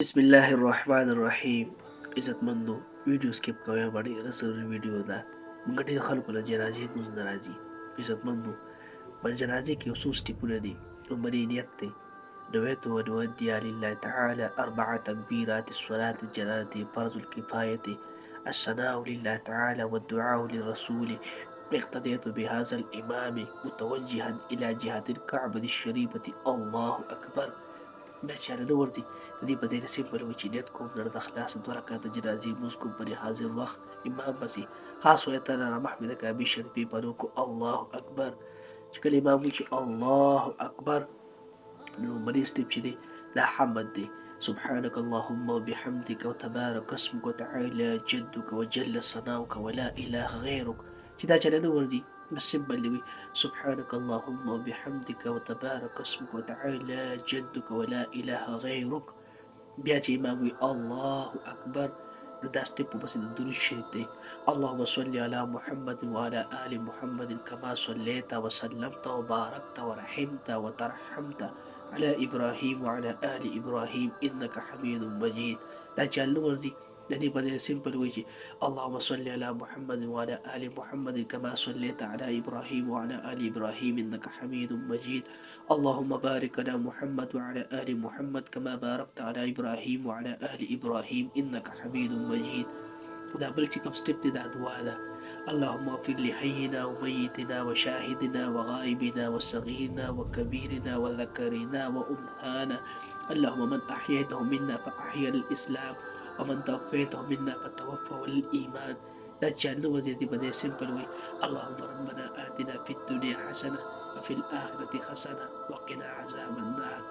بسم الله الرحمن الرحيم. عزتمندو ویډیو سکیپ کوي باندې رسول ویډیو ده موږ ډېر خلکو له جنازې موږ ناراضي عزتمندو په جنازې کې اصول سټیپونه دي لومړی نیت دی نویت ونودي لله تعالى 4 تكبيرات الصلاة الجنازة فرض الكفاية الثناء لله تعالى والدعاء للرسول اقتديت بهذا الإمام متوجها إلى جهة الكعبة الشريفة الله أكبر دا چاره نه ورځي د دې په ځای کې سمبل وي چې نیت کوم زړه د خلاص 2 رکعته جنازې لمونځ کوم په حاضر وخت امام پسې خاص ویتنه را محمد کعبې شریفې پلو کو الله اکبر چې کله امام وایي چې الله اکبر نو لومړی سټیپ چې دی دا حمد دی سبحانك اللهم وبحمدك وتبارك اسمك وتعالى جدك وجل ثناؤك ولا إله غيرك چې دا چله نه ورځي بس سمبل دی وي سبحانك اللهم وبحمدك وتبارك اسمك وتعالى جدك ولا إله غيرك بیا چې امام وي الله اکبر نو دا سټیپ بس د درود شریف دی اللهم صل على محمد وعلى آل محمد كما صليت وسلمت وباركت ورحمت وترحمت على إبراهيم وعلى آل إبراهيم إنك حميد مجيد دا چل نه ورځي د دې په دې سمپل وایي چې اللهم صل على محمد وعلى آل محمد كما صليت على إبراهيم وعلى آل إبراهيم إنك حميد مجيد اللهم بارك على محمد وعلى آل محمد كما باركت على إبراهيم وعلى آل إبراهيم إنك حميد مجيد دا بل چې کوم سټیپ دی دا دعا ده اللهم اغفر لحينا وميتنا وشاهدنا وغائبنا وصغيرنا وكبيرنا وذكرنا وأنثانا اللهم من أحييته منا فأحيا الإسلام ومن توفيته منا فتوفه الإيمان دا چانه وزيدي بدي سمبل وي اللهم ربنا آتنا في الدنيا حسنة وفي الآخرة حسنة وقنا عذاب النار